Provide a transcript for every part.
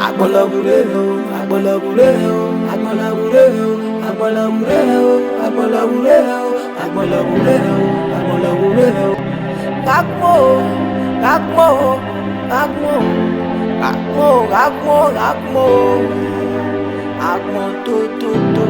Agbolagureo, agbolagureo, agbolagureo, agbolagureo, agbolagureo, agbolagureo, agbolagureo. Gakmo, gakmo, gakmo, gakmo, gakmo, gakmo, gakmo, tu, tu, tu.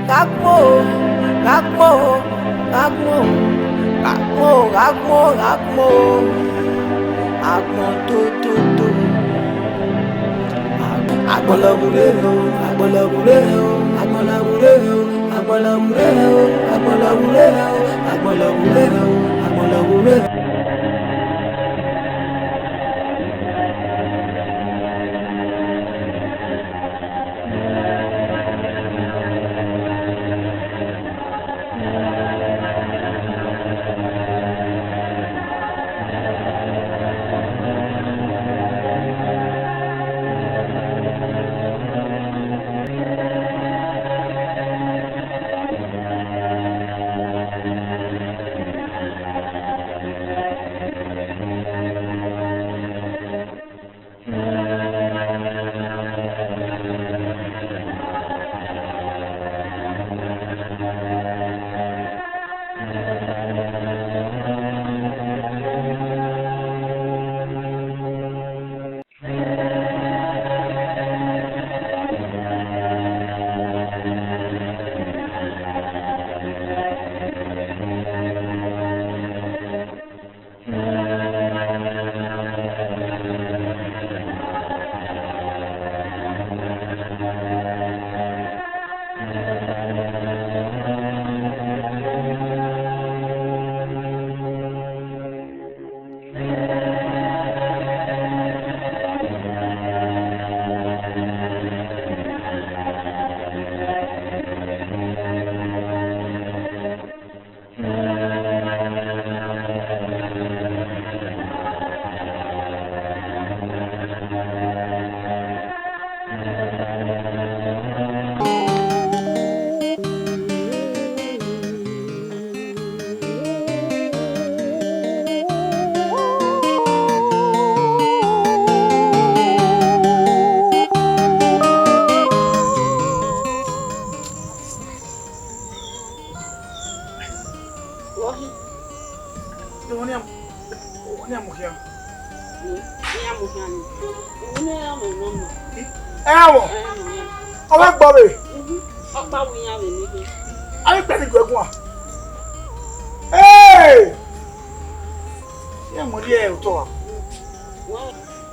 Gakmo, gakmo, gakmo, gakmo, gakmo, gakmo, gakmo, tu, tu, tu. Agbolagureo, agbolagureo, agbolagureo, agbolagureo, agbolagureo, agbolagureo, agbolagureo.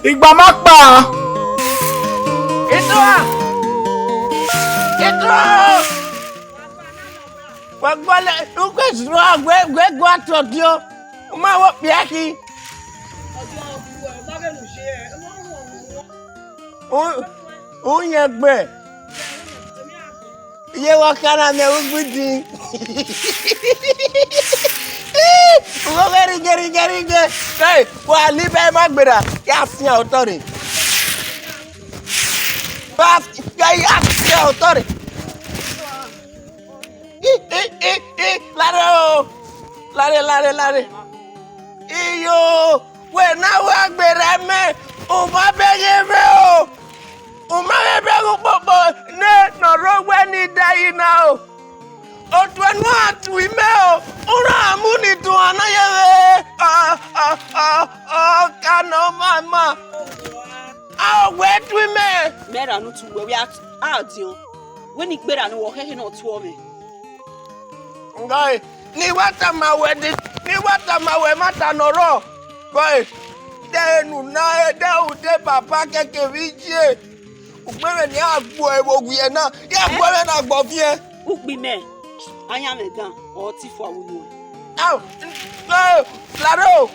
Ìgbà má pa. Ètò Wagbale ukwe zro gwe gwa tokyo. Uma wo piaki. Unye gbe. Ye wakana me ugbidi. Geri. Hey, wa libe magbera. Ya fi autori. Ya fi autori. Lare. Iyo, we na wa gbere me, o ma beye me o. O ma bebe popo ne no rogwe ni dai na o. O tu anu atu ime o. Ora amuni tu anayewe. Kano mama. We tu ime. Mera no tu we out dio. When ik bera no wo hehe no to me. Ngai, ni wata mawe mata noro. Ngai, denu na de ude papa keke vichie. Ugbere ni agbo ewoguye na. Ya gbere na agbo fie. Ugbi me. Anya me dan o ti fo awuno. Aw, claro.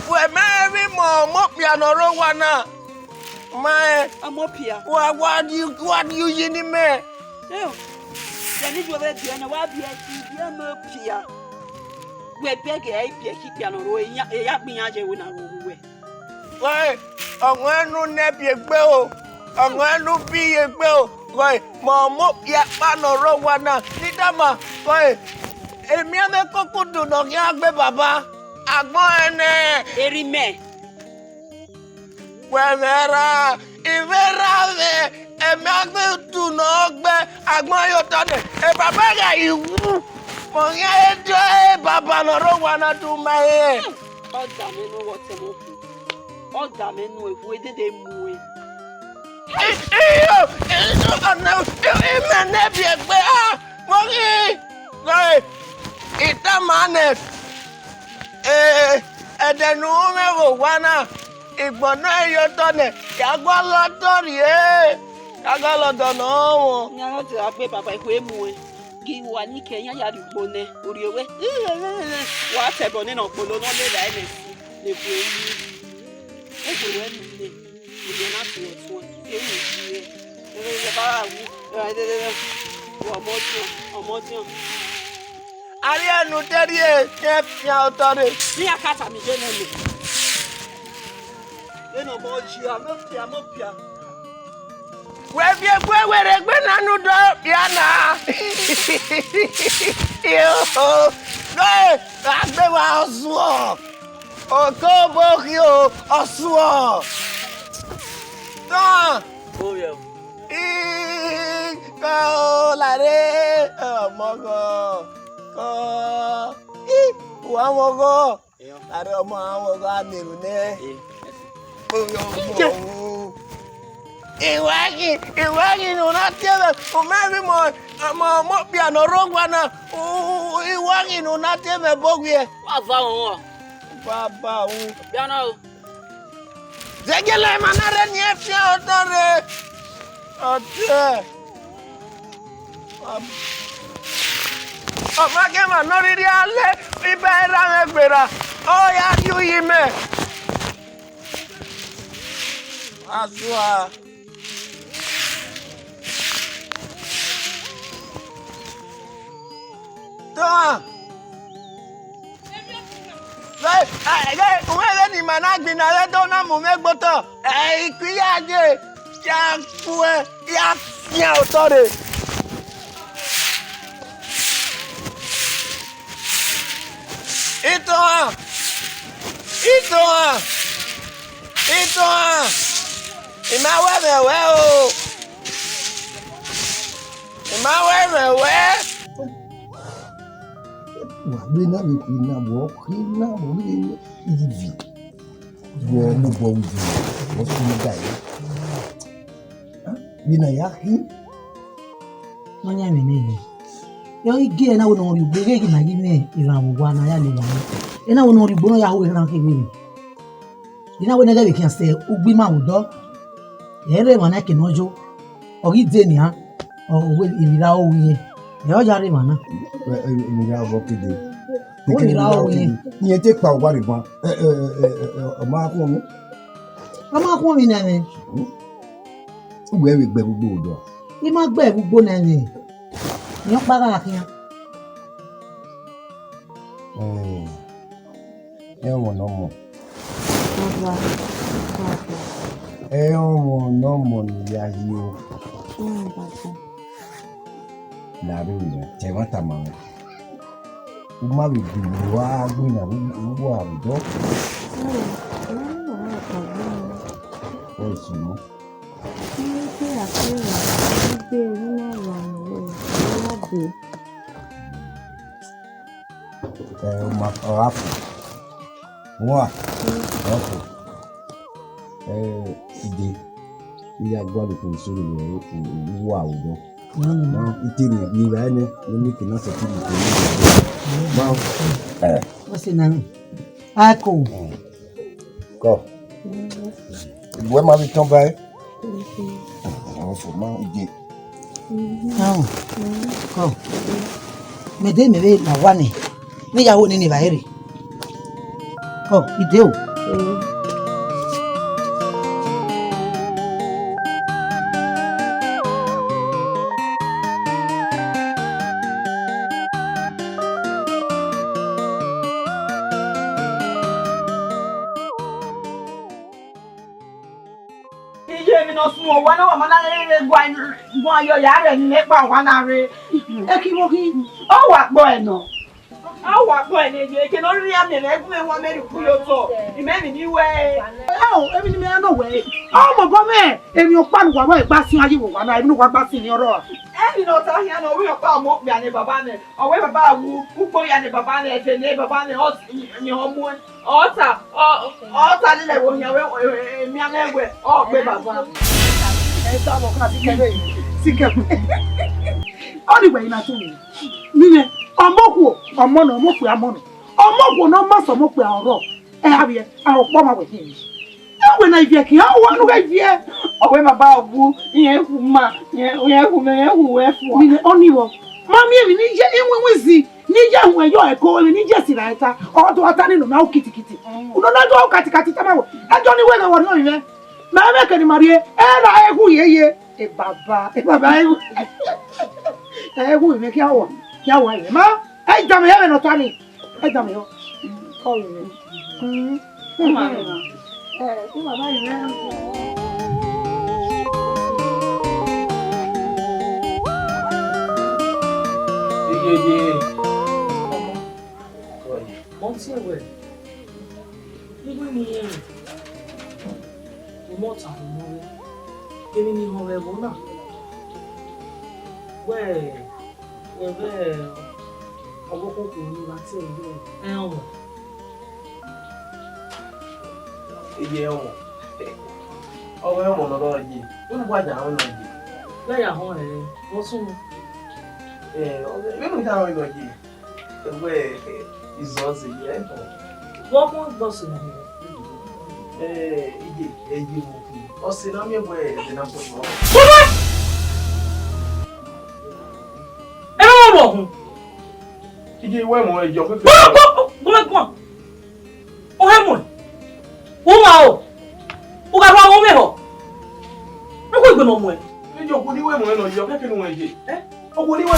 We me mo piano ro wana. My Amopia. What do you yin me? Eh. Then you be there na wa bia ti bia mo pia. We beg e bia ki piano ro ya gbin aje we na wo we. Wait, ọ̀nwẹ́nu nẹ́bi egbe o, ọ̀nwẹ́nu bí egbe o, wait, mo ya panoro wana, nídàmà, wait, èmi ẹ̀mẹ́ kókó dùnà kí á gbé bàbá, àgbọ̀n ẹ̀nẹ́. Eri me. Wẹ̀mẹ̀ra, ìfẹ́ra mi, èmi àgbẹ̀ dùnà ọgbẹ́, àgbọ̀n yóò tọ́lẹ̀, bàbá rẹ̀ ìwú, mo yẹ ẹjọ́ bàbá lọ́rọ̀ wana dùn máa yẹ. Ọ̀dà mi no wo te mo ku. Ọ̀dà mi no ewu edede mu e. Nẹ́bi ẹgbẹ́ mo rí ìtàmánẹ̀ ẹ̀dẹ̀nu mẹ́wò wá náà ìgbọ̀nà ẹ̀yọ tọ́nẹ̀ yàgbọ́ lọ́tọ́rì yàgbọ́ lọ́tọ̀ náà wọ̀n. Ní àwọn tí a gbé bàbá ìkó emu e. Kí wà ní kẹ́yìn yàrá ìgbóná orí ewé. Wà á tẹ̀bọ̀ nínú ọ̀pọ̀lọ́ náà lè láì lè sí lè fún ewu. Èkó rẹ̀ nù lé. Ìgbẹ́ náà ti wọ̀ tún ẹ̀. Ewu ìdí rẹ̀. Ẹ bá wà wú. Ọmọdún. Àrí ẹnu tẹ́rí ẹ̀ ṣe fi ọ̀tọ̀ rẹ̀. Ní àkàtà mi dé nínú. Nínú ọmọ ọjì àmọ́pìà. Wẹ́bí ẹgbẹ́ wẹ̀rẹ̀ gbé nánú dọ́ yánà. Lọ́ọ̀ àgbẹ̀wò ọ̀sùn ọ̀. Òkó bókì ọ̀sùn ọ̀. Tán. Ó yẹ. Kọ́ láre ọmọgọ́. Kọ́ ọmọgọ́. Láre ọmọgọ́ àmìrù nẹ́. Ìwádìí nù náà tẹ́lẹ̀ ọmọrin mọ̀ piano rọ́gbàna ìwádìí nù náà tẹ́lẹ̀ bọ́gbìẹ. Wà fà wọn wọ̀. Bàbá òun. Bíọ́nà o. Zẹ́gẹ́lẹ́ ìmọ̀nà rẹ̀ ní ẹ̀fíà ọ̀tọ̀ rẹ̀. Ọ̀tẹ̀. Ọmọ kẹ́mà náà rírí alẹ́ ibẹ̀ ẹ̀rọ ẹgbẹ̀rà ọ̀yá yú yí mẹ́. Àṣùwà. Tọ́wọ́n. Wẹ́rẹ́ ni màá náà gbìnà rẹ̀ tó náà mú mẹ́gbọ́tọ̀. Ìpínyàjẹ́ yà fún ẹ yà fíà ọ̀tọ̀ rẹ̀. Ìtọ́wọ́n. Ìmáwẹ́mẹ̀wẹ́ o. Ìmáwẹ́mẹ̀wẹ́. Wabena bepina bokhina bobile ivi bomo bonzi bosumidai bina yahi Manya menene yo ige na wono ri gbege gi magi me iran wa na ya le ya ena wono ri gbono ya ho iran ke gbere ina wono ga be kian se ugbi ma wudo ere mana ke nojo ori de ni ha o we irira o wi yo jare mana ìnira bokide o irira o wi ìyẹn te pa wa ribon ọmọ akun mi na ni ugbe we gbe gbogbo odo i ma gbe gbogbo na ni ni para kian ọmọ nọmọ ya yi o láàrin ìyẹn tẹ̀wọ́n tàmà wọn ó má lè gbìyànjú wá gbìyànjú gbogbo àwùjọ ó sì mú. Ọ̀ráfù wọ́n ọ̀ráfù ìdè ilé agbára kò sórí rẹ̀ ìwúwà àwùjọ. Ìtìrì ìgbìyànjú ẹni ní kìnnà sọ̀tún ìtòlú ìgbìyànjú. Mau. What's in name? Ako. Go. Where ma vi ton bay? On faut ma ide. Now. Go. Me de me ve na wane. Me ya wo ni ba ere. Go, ide o. Anyway, na to me. Mine, omoku, omono, omoku amono. Omoku no maso omoku oro. Abie, awo poma we hin. Ewe na ivie ki, awo anu ga ivie. Owe baba ogu, yen hu ma, yen hu me, yen hu we fu. Mine oniwo. Mami emi ni je enwewezi. Ni je hu eyo eko, ni je siraita. O to ata ni no ma kitikiti. Uno na do katikati tamawo. Ejo ni we na wo no ire. Ma me ke ni marie, era ehu yeye. E baba ehu. Ehu me ki awo. Ya wa ile ma. E jame ya no tani. E jame yo. Call me. Baba ile. Mon se we. Ibu ni yen. Mo ta mo. Èmi ni ho we mo na. We ọgbọ ko ko ni la ti e o. Iye o. Owe mo no do yi. Unu gwa ja won no yi. La ya ho e. Mo sun. Me mo ta won no yi. We izozi ye. Wo mo do sun na. Ije eji mo fi. O se na mi egbe de na po mo. Ije we mo ejo pe. Go. O he mo. O ma o. O ga wa mo me ho. No ko gbe no mo e. Ije oku ni we mo no yo keke nu eje. Oku ni we mo.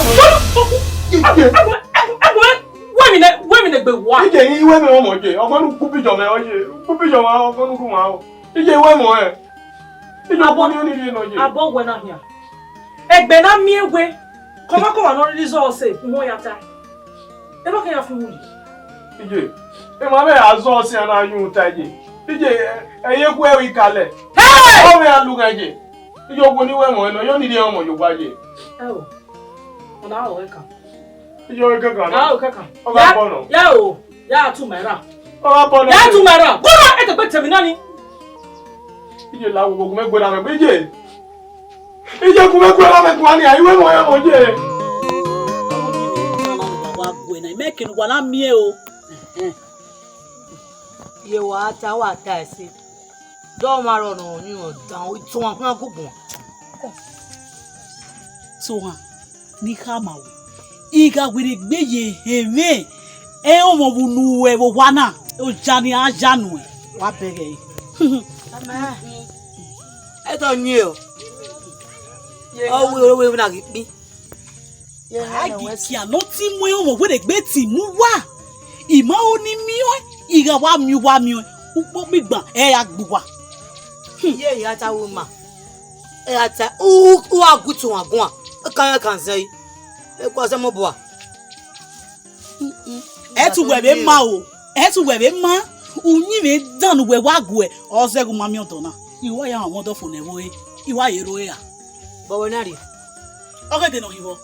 Wait a minute, what? Ije yin we me mo je. Ogo nu ku bijo me oje. Ku bijo ma ogo nu ku ma o. Ije we mo e. Ije oku ni oni no je. Abo we na hia. Egbe na mi ewe. Koma no result say mo yata. E lo ke ya fun wi. Ije. E ma be azo si ana yun ta je. Ije eye ku e wi kale. Hey! O me alu ga je. Ije oku ni we mo no yo ni de mo yo gba je. Oh. Ona o we ka. Ije we kaka na. O kaka. O ga bono. Ya o. Ya tu mera. O ga bono. Ya tu mera. Gora e te pe temi nani. Ije la wo me gbe na me ije. Ije ku me gbe na me kwa ni ayi we mo e mo je. Wa gwe na me kin wa na mie o. Ye wa ta esi. Do ma ro no yin o dan o tun an kan gugun. So ha ni kama we. Iga wiri gbeye eme. E o mo bunu we wo wana. O jani ajanu e. Wa bere. Ama. E to yin o. O we na gipi. Agi ano ti mu e o mo we de gbe ti mu wa. Ima oni mi o. Iga wa mi o. Upo mi gban e agbuwa. Ye ya ta wo ma. E ata o agutu agun kan say. E ko se mo bo a. E tu we be ma o. E tu we be ma. Unyi me dan we wa gu e. O se gu mami otona. Iwa ya won do fun e wo e. Iwa ye ro e a. Bo na ri. O ke de no hiwo.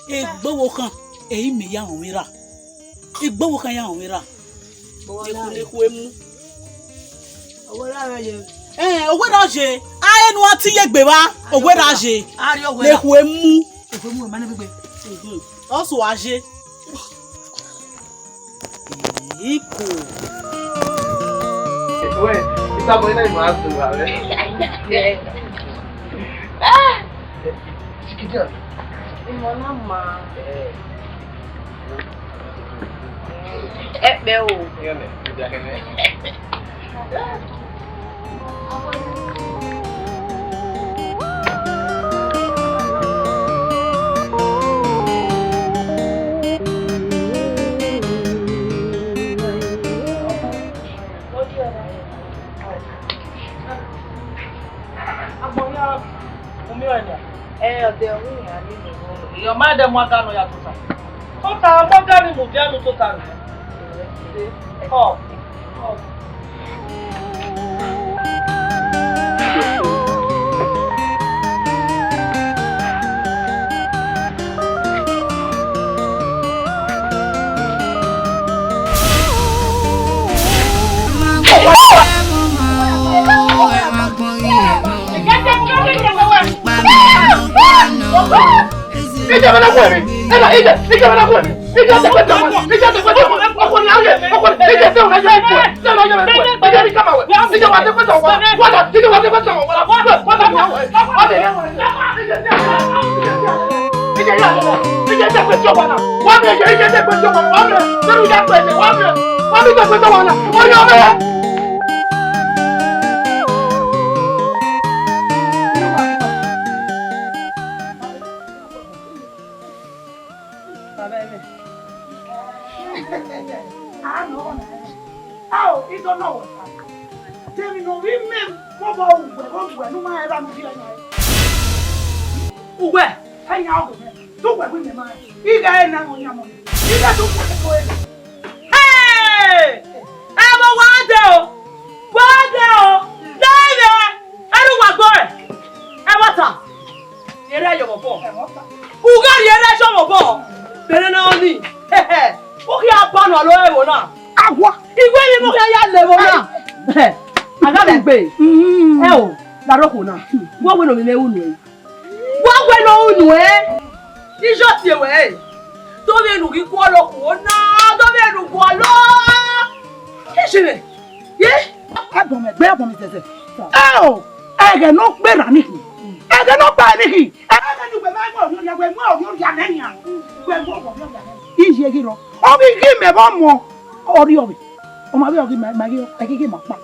E gbowo kan e mi ya won mi ra. E gbowo kan ya won mi ra. Bo E na ku ri. le ku emu. Owo la ye. Owe ra je. A enu ati ye gbe wa. Owe ra je. Ari owo Le ku emu. e fo mu ma na gbegbe. O so wa je. Iku. Ué, está bom na imagem, velho. Chiquitão. Mama. É meu. Your madam waka no ya tota. Tota moga ni mo dia no tota. Oh. Ella me la mueve. Ella me la mueve. Ella te cuenta. Ella te cuenta. Ella te una llave. Ella ni cama, güey. Ella va a te cuenta. Guarda, ella va a te cuenta. Guarda, güey. Ella te cuenta, guarda. Guarda, ella te cuenta, guarda. Pero ya cuenta, guarda. Guarda te cuenta, guarda. Oye, Uwe, hey now, don't worry with me, man. You guys now on your money. You guys don't want to go in. Hey! I'm a wonder! David! I don't want to go in. Hey, what's up? You're ready for ball. Who got your nation of ball? Better not only. Hey, okay, I'm born all over now. Agua! He went in my level now. I got that bay. Oh, la rocuna. What will we know? What will no way? It's just your way. Don't be looking for a look. No, don't be looking for a look. Yeah? I don't make bear for me. Oh, I cannot bear anything. I cannot buy anything. I can't do my easy hero. Oh, we give me one more. Or the other. Oh, my God, I give him a pack.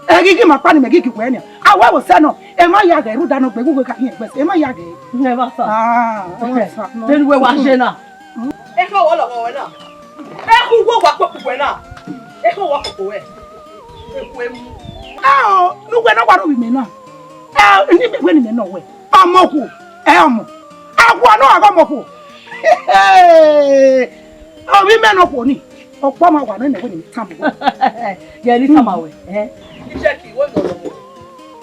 I give him a pan and make it when you. I will send up. Am I yaga? Who done up the Google can but am I yaga? Never thought. Ah, then we watch it now. Echo all of our now. Echo walk up when now. Echo walk away. Oh, look when I want to be now. Oh, when in no way. I'm Moku. Elmo. I want to have Moku. Hey, oh, we men of pony. Oh, Pama one and when it comes. Yeah, it's come away. Eh? Exactly, what no more.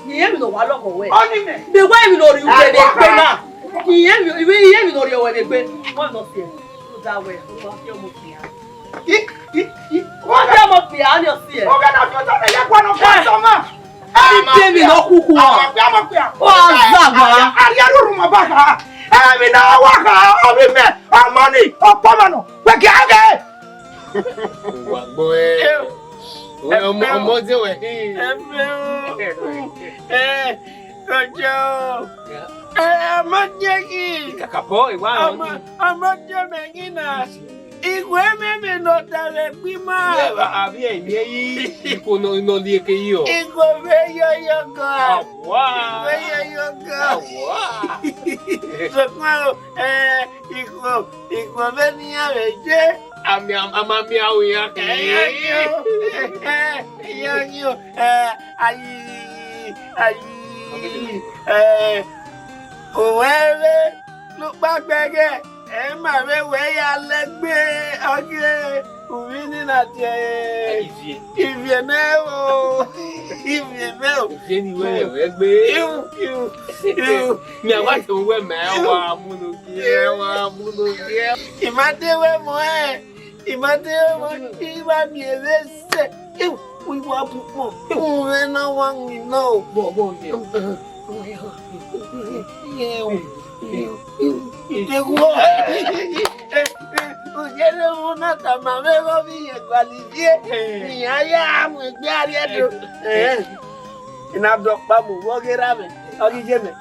You know what away. The way we know you get it now. You know your way. One of you. That way. What am I behind your fear? Oh, God, I'm not one of them. I'm no cuckoo. I'm money. Oh, Pamano. Where can I look back again. My way, I let me again. Winning at if you know, anyway, you, me, I want to wear my we want to no one we know. ujere una tamame babi equalifie. Iya mu gbe edo. Ina dokpa mu wogera me. Ogije me.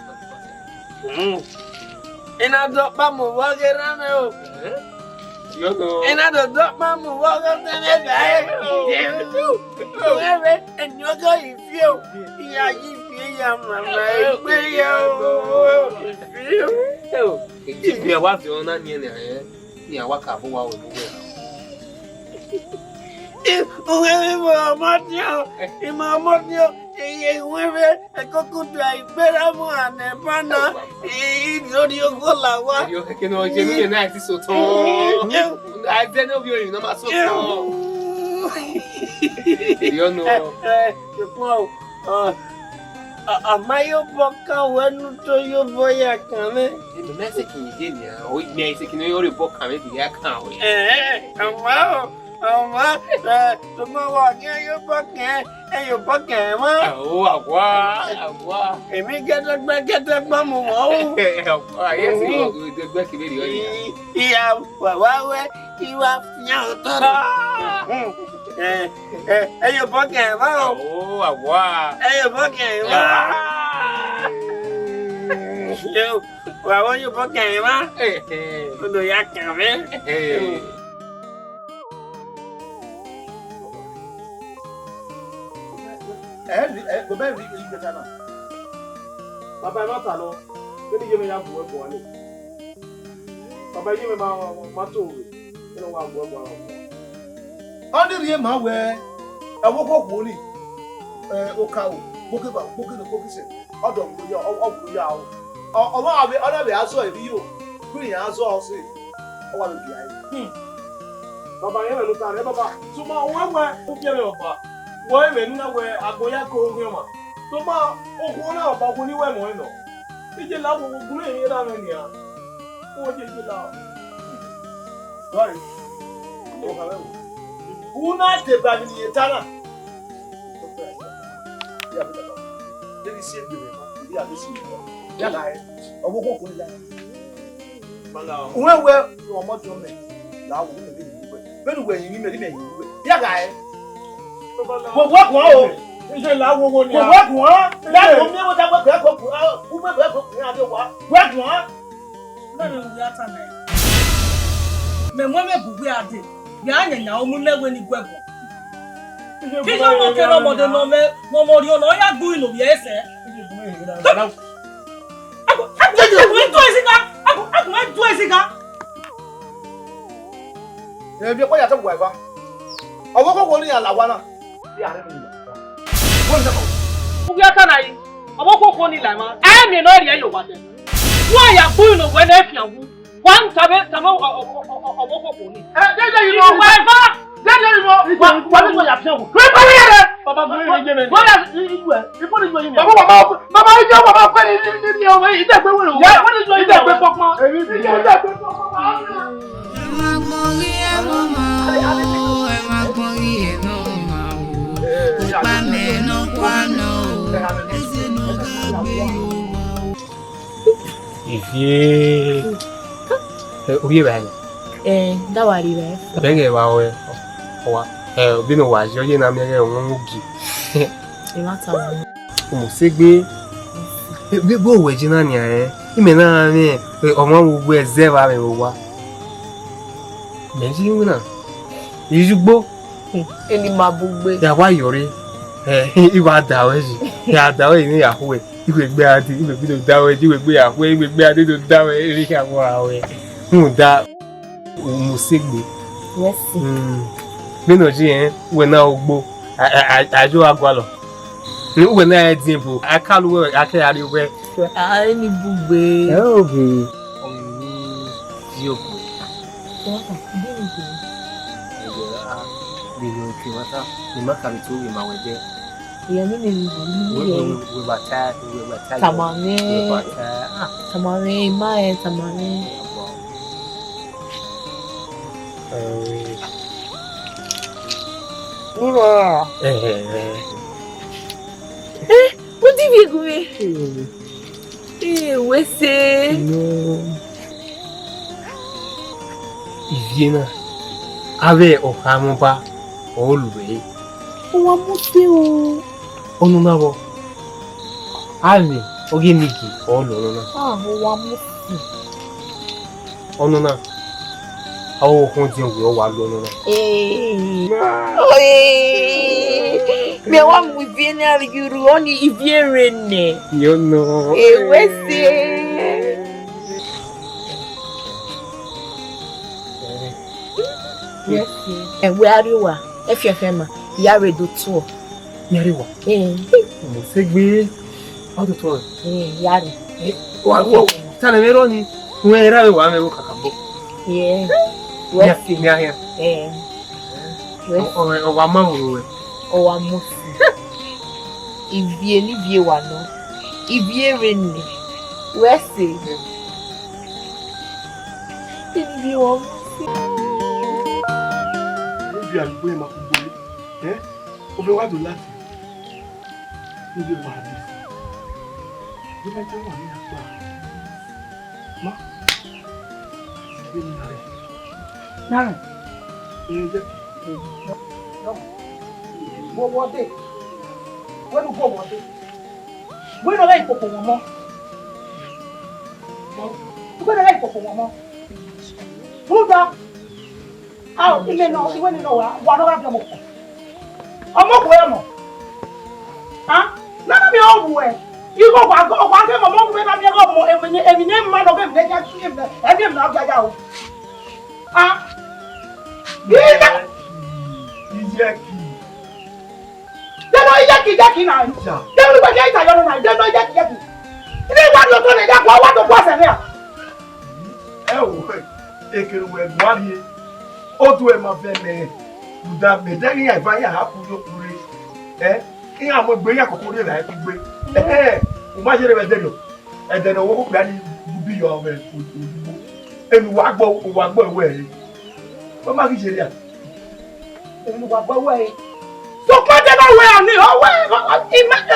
Ina dokpa mu wogera me o. Ina dokpa mu wogera me bae. Wewe enyogo ifio. Iya ifie ya mama egbe ya o. If you are the owner near there, you are walk up over with the Amayo boka wenu to yo boya kame. the message in Virginia, or it may say, you know, book coming to the account. Tomorrow, you bucket, and you bucket, ma. Oh, wow. And we get a mamma. Yes, the back video. Yeah, well, you have Hey, you bucket, ma. Oh, wow. Hey, you bucket, ma. You, well, you bucket, ma. Do you come in? Bàbá mi yìí gbẹ̀ta náà. Bàbá ẹ má ta lọ, kí ni yé mi yà bù ẹ bọ̀ wálé? Bàbá yé mi má tó òwe, kí ni wọ́n á bù ẹ bọ̀ wálé? Ọ́n ní rí ẹ máa wẹ ẹ̀wọ́ kọ̀ wò ní ọkà o, bókè sẹ̀, ọ̀dọ̀ ọ̀gbọ̀n yà o. Ọmọ àbí ọ̀dọ̀bẹ̀ azọ ìrí yìí o, kúrì yẹn azọ ọ̀sẹ̀, ọwọ́ àbí bìí ayé. Bàbá yẹn lẹ́nu ta rẹ̀ bàbá, túmọ̀ wọ́n wẹ̀ ó bí ẹ̀rẹ̀ ọ̀bà. Wọ́n ẹ̀rẹ̀ nínú ẹ̀wẹ̀ àgbọ̀yá kó ogun ẹ̀mà tó bá okun náà bá okun níwẹ̀ mọ́ ẹ̀nà ìjẹ́ láwọn ogun lè yé dáná nìyà wọ́n jẹ́ ìjẹ́ láwọn. Sorry, wọ́n náà tẹ̀bà ní iye tánà. Lẹ́ni sí ẹgbẹ̀rẹ̀ máa ìdí àbẹ́sí ìjọ yàrá ẹ̀ ọgbọ́n kò kún nílá. Òun ẹ̀wẹ̀ ọmọ tó mẹ̀ láwọn òun ẹ̀mí ìwúwẹ̀ bẹ́ẹ̀ ni wẹ̀yìn ní mẹ́rin mẹ́rin ìwúwẹ̀ yàrá ẹ̀. Kò wọ́pọ̀ o. Iṣẹ́ ìlàwọ̀ wo ni a? Kò wọ́pọ̀ o. Láti omi ẹ̀wọ̀n dágbà pẹ̀lú ẹ̀kọ́ kù ọmọ ẹ̀kọ́ kù ní adé wa. Wọ́pọ̀ o. Lẹ́nu ìwé àtàlẹ̀. Mẹ̀mọ́ mẹ́bùgbé adé. Bí a yẹ̀yà ọmú lẹ́wẹ̀ ní gbẹ̀gbọ̀n. Kí ló mọ̀ kẹ́rọ ọmọdé náà mọ̀ rí ọ̀nà ọ̀yá gbú ìlò bí ẹsẹ̀? Àgùnmẹ́ tó èsì ká. Àgùnmẹ́ tó èsì ká. Ẹ̀bí ẹ̀kọ́ yàtọ̀ wọ̀ ẹ̀fà. Ọwọ́ kọ̀ọ̀kan ní àlàwà náà. Ubi aka na yi, ọmọkwo kwo ni lama. Emi no ri eyo wate. Wo ya ku no we na fian wu. Wan tabe ọmọkwo kwo ni. Jeje yi no wa fa. Jeje yi no wa ni ya fian wu. Ko pa ni re. Baba go ni je me. Wo ya iwe. Ipo ni jo yi mi. Baba ijo baba pe ni o we ide pe we o. Ya wo ni jo ide pe pokpon. Emi bi ide pe pokpon. Ifie oye ba ni dawari ba bege ba we wa bi no wa jo ye na mi re won ogi e ma ta wa mo se gbe bo we jina ni ime na mi omo wo gbe ze ba mi wa meji una yijugbo eni ma bugbe ya wa yori iwa dawe ji ya dawe ni ya ho iwe gbe ade iwe bi do dawe ji iwe gbe ya ho iwe gbe ade do dawe ri ka wo awe mu da mo se gbe yes me no ji we na ogbo ajo agwalo ni we na edimbo akalu we akari we eni bugbe obi oni ji ogbo Dino kiwata ni makari tu ni maweje. Ya mimi ni We bata. tamane. Tamane mae tamane. Mira. What do you go? We say. No. Iviena. Ave o Hampa always. O amuteu. O não nabo. Ave o Giniki. O não. Ah, o amuteu. O não. O continua o aluno. Ei. Oi. Meu amor, vem ali Rony e Vierene. Eu não. Eu sei. Yes. And where are you? If you're famous, you are ready to. Yariwa. Mo se gbe. How to talk? Yari. Wa. Tana me Rony. Mo era wa me wo kakabo. Yeah. Yes. Yeah. Yes. O wa ma wo. O amusi. Ivie ni vie wa no. Ivie reni. Where say? Ivie wa. Ibi àgbé ma ko gbole. O fẹ́ wá do láti. Ibi wa bi. Bí bá jẹ́ wà ní àpá. Ma. Ibi ni are. Nare. Je. Wo de. Wo nu go wo de. Wo no lai popo mo mo. Wo no lai popo mo mo. Buda. Ah, ile no, iwe ni no wa no ga bi mo. Omo ko e mo. Ah? Na na mi o bu e. Igo wa ke mo mo na mi go mo emi ne ma do be me ja su e bi na ga ja o. Ah? Ida. Ijeki. Deno ijeki na. Deno ba ja ita yo na. Deno ijeki. Ile wa lo to ne ja kwa wa to kwa se ne. Wo. Ekere we gwarie. O tu e ma fe me. Buda me de ni aba ya ha ku yo kure. Ki àwọn gbe ya kokore la ku gbe. O ma se re be de do. E de no wo ku da ni bi yo me ojugbo. Emi wa gbo ewe e. O ma ki se re a. Emi wa gbo ewe e. So ko de na we ani o we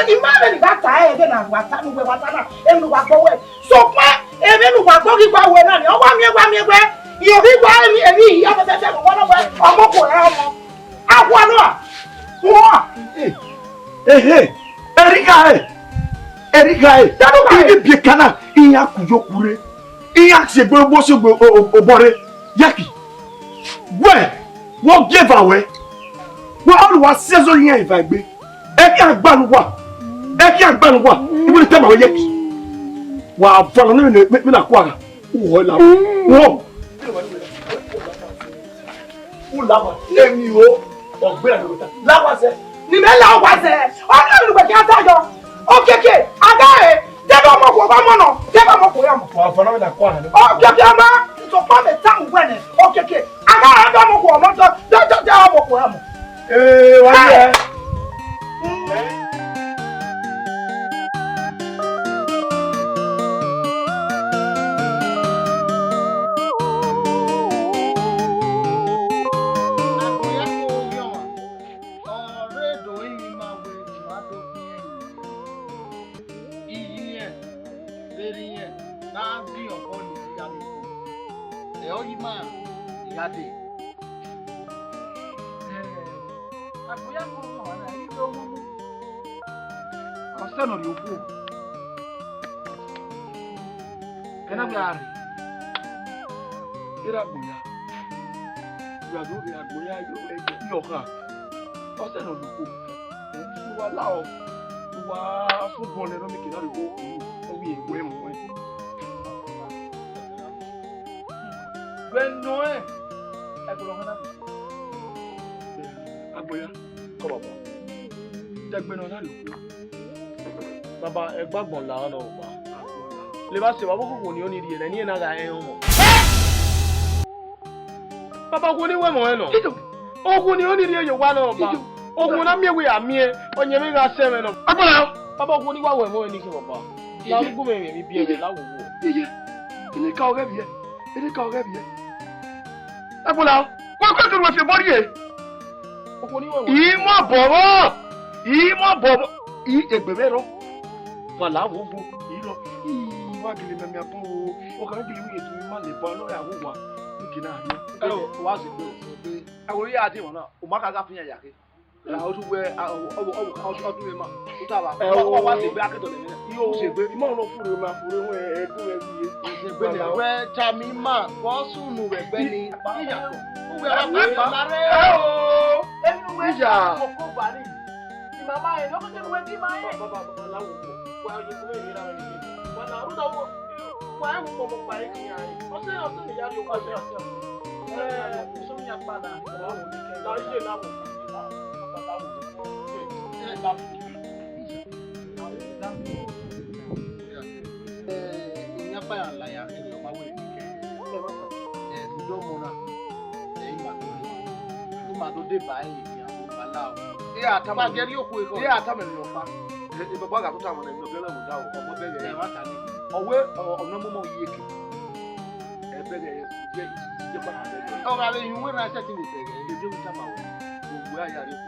ima ni ba ta e de na wa ta nu we wa ta na. Emi wa gbo we. So pa emi nu wa gbo ki gba we na ni o wa mi egbe. Iyo bi gba emi iya tete ko wona we omo ko e omo. Akwa no a. Wo. Erika e. Ibi bi kana iya kujo kure. Iya se gbe bo se gbe obore. Yaki. We wo give away. Wo all wa sezo yin ifa gbe. E ki agbanu wa. Ibi ni tema wo yaki. Wa fọlọ ni mi na kwa. Wo la. Wo. Wo la wa. Emi o. Ogbe na lota. La wa se. Ni me la wa se. Ona mi gbe ki ata jo. Okeke, aga e. Deba mo ko ba mo no. Deba mo ko ya mo. Wa fọlọ mi na kwa na. Okeke ama. So pa me ta ngwe ne. Okeke. Aga anda mo ko mo jo. Jo mo ko ya mo. Wa ye. Seno ri oku. Kana biari. Ira buya. Ya do ira buya yo ha. O seno luku. Wa lao. Wa football le no mi kina ri oku. O wi ewe mo e. Bueno e. Agolo ngana. Agboya. Ko baba. Degbe no na luku. Baba egbagbon la ona opa. Le ba se baba ko ni oni ri ene ni na ga en mo. Baba ko ni we mo eno. Ogun ni oni ri eyo wa na opa. Ogun na miewe amie onye mi ga se me no. Agbola. Baba ko ni wa we mo ni ki baba. La rugu me mi bi e la wo wo. Iye. Ini ka oge biye. Agbola. Wa ko tun we fi body e. Ogun ni we wo. Imo bobo. I egbebero. Wala wo iro. I wa gele me mi apo o kan gele wi etu mi ma le ba lo ya wo wa. Ni kina ni wa se pe awori ya ti won na o ma ka ga fun ya yake o tu we o tu me ma o ta ba o wa se gbe aketo ni yo se gbe mo lo furu ma furu won e ku e bi se gbe ni we ta mi ma ko sunu we gbe ni iya o we ra pa re o emi we ja ko ba ni ti mama e lo ko te we ti ma e baba la wo wa ye ko ni ra ni wa na ru da wo wa e mo pa e ki ai o se ni ya lo ko se so mi apada o ni ke la ye na wo ìyẹn báyà láyà ẹni ọba wẹ̀rẹ̀ nìkẹ́ ẹ̀ẹ́dúdọ́ mọ́ra ẹ̀yìn màdó dé báyìí ìyàwó bàlá o. ẹ àtàmà gẹ́rí òkú ẹ̀kọ́ ẹ àtàmà ẹ̀yìn ọ̀pá ìbẹ̀bọ̀ àgàtú táwọn ẹ̀yìn ọ̀gẹ́rẹ́ ọ̀dà ọmọ bẹ́ẹ̀ yẹn ọ̀wé ọ̀nà mọ́mọ́ yìí èkè ẹ̀ bẹ́ẹ̀ yẹn jẹ́ ìjẹ́pà àbẹ́rẹ́ ọ̀rọ̀ àlẹ́ yìí wẹ́rẹ́ àṣẹ ti lè bẹ̀rẹ̀ ẹ̀ ẹ̀jẹ̀ wíjà máa wọ̀ òwú àyà rẹ̀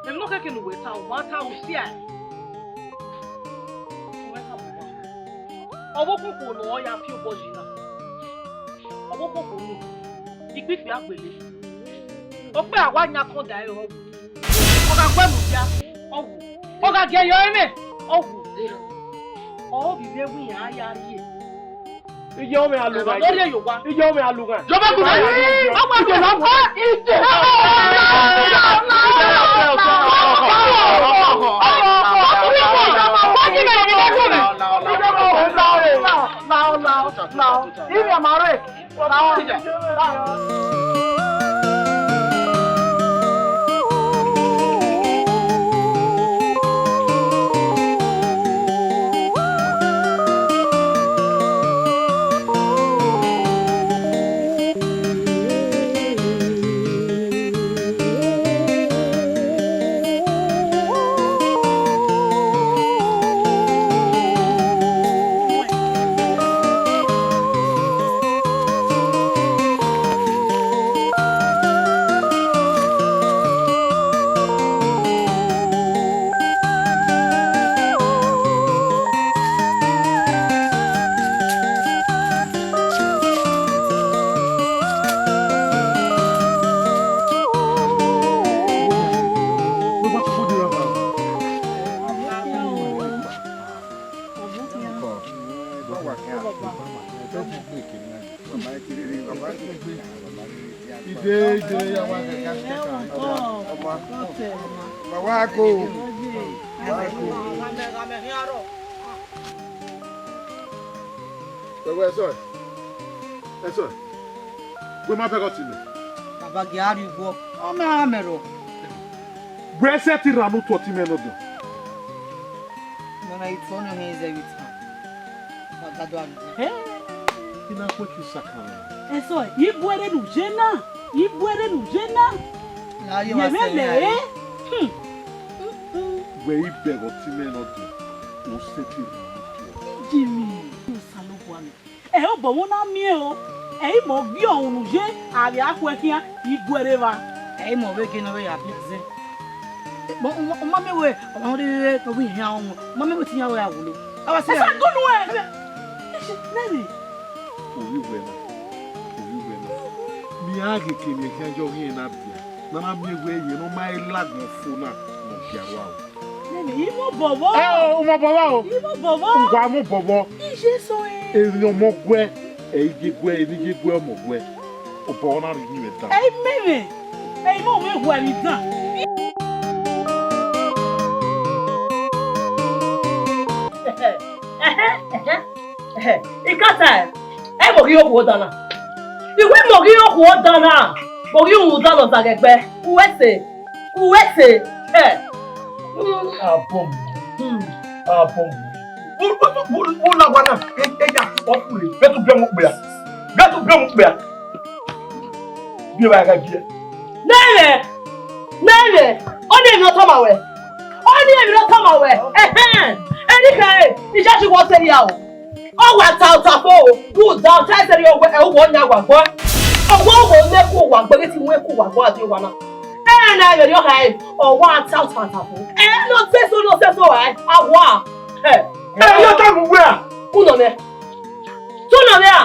Em no que no we ta o ma ta o si ai. Owo koko no ya fi oboji na. Owo koko no. Ipifi agbele. O pe awa nya kan da e o. O ga gbe mu bia. Owu. O ga ge yo eme. Owu. O bi be wi ya ya ri e. Iye o me aluga. Lori Yoruba. Iye o me aluga. Joba ku na. Awa je la pa. Ije. Bagiari go. O me amero. Brese ti ranu to ti meno do. Mona itone heze wita. Bagado ali. Ina ko ki sakana. Eso, ibuere nu jena. Ibuere nu jena. La yo asele. We ibe go ti meno do. O se ti ranu. Jimmy, o salobo ami. O bo won na mi o. Mo bi ohun je ari akwekian ibuere va. Mo we kinu we ya pize. O ma me we, o ma de to wi hian ohun. Ma me we ti yan we awolo. Awa se. Esa gonu e. Nani. Owi we na. Mi age kini kan jo hin na bia. Na na mi we ye no mai lagun fo na no bia wa o. Nani imo bobo. O mo bobo o. Imo bobo. Ngwa mo bobo. Ije so e. Eyan mo gwe. Ejigwe enijigwe omogwe obo na ri ni eta meme mo we hua ni dan ikata mo ki oku dana iwe mo ki oku dana mo ki un dana sagegbe uwese abom Una wana eja ofure betu be mo pe ya bi ba ga bi nere o de mi to ma we eni kai ija ti wo se ya o wa ta fo o du down try se yo e wo nya gbagbo owo ne ku wa gbe ti we ku wa gbo ati wa na na yo yo kai o wa ta fo no se so ai awa yo ta mu we nè à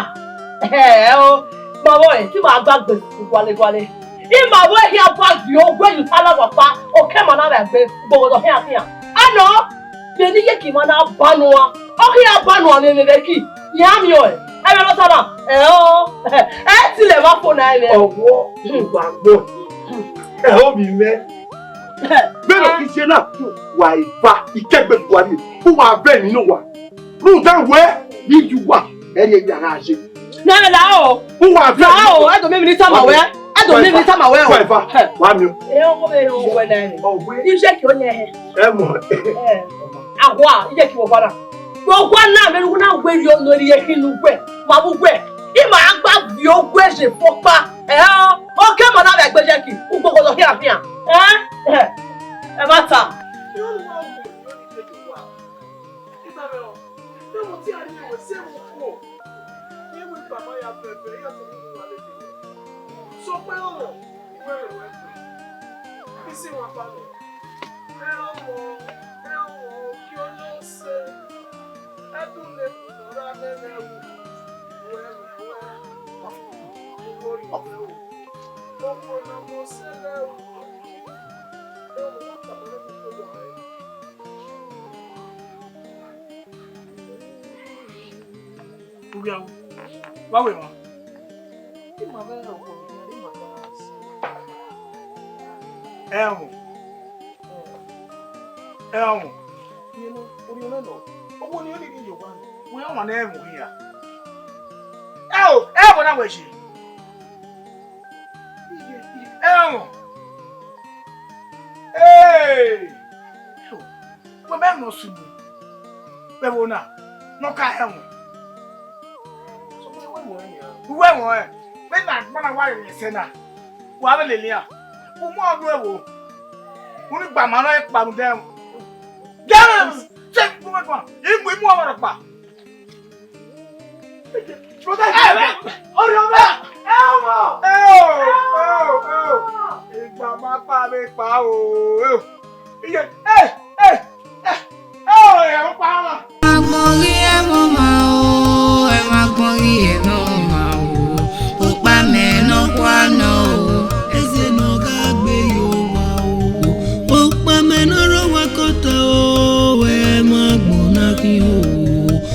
bàbá ẹ̀ tí màá gbàgbé gwalégwalé ìmàwé yẹn bá gbé ogún ẹ̀yìn tálá wà pa òkè màá náà rẹ̀ gbé gbogbo ọ̀hìn àfihàn àná bẹ̀ni yẹ kì í máa náà bánu wa ọ̀hìn àbánu wa lélẹ̀ kì ìyá mi ọ̀ ẹ̀ bẹ̀ lọ́sàdà ẹ̀ tilẹ̀ má fò náà ẹ̀. ọwọ́ ìgbàgbọ́ ẹ̀ ó mi mẹ́ bẹ́ẹ̀ kì í ṣe náà wà ìfà ìkẹ́gbẹ́ buhari fún wa bẹ́ẹ̀ nínú wa lóòótọ́ ìwé yíyí wà ẹ̀rí ẹ̀yà ara ṣe. Nene la o. Uwa fe. La o, I don't mean this time away. I don't mean this time away. Wa mi. O me o we na ni. Ije ki o nye he. Mo. Agwa, ije ki wo fara. Wo gwa na me ru na gbe ri o no ri e kinu gbe. Ma bu gbe. I ma gba bi o gbe se popa. O ke mo na be gbe je ki. U gbogbo so hia hia. E ma ta. Sọ pé ọ̀rọ̀ ìwé ìwé bí sí wọn balẹ̀ ẹ wọ̀ kí ó lọ ṣe ẹdún lè kúrò lẹ́lẹ́ wù ìwé gbogbo náà mo ṣẹlẹ̀ wù ẹ wọ̀ wọ́n tàbí lẹ́kùn tó wà ẹ́. Orí àwọn báwo ìwọ̀n? Elmo. You know, what do you know? Oh, what do you need in your one? We don't want Elmo here. Elmo, now where's she? Elmo. Hey! Well, I'm not soon. But we're not. No, can't Elmo. So, where were you? When I want to worry, you say now. What are you? Who more do you? Who is by my life? Them. Girls! Check for my one. You will more of a Elmo! Oh! It's my papa, big power.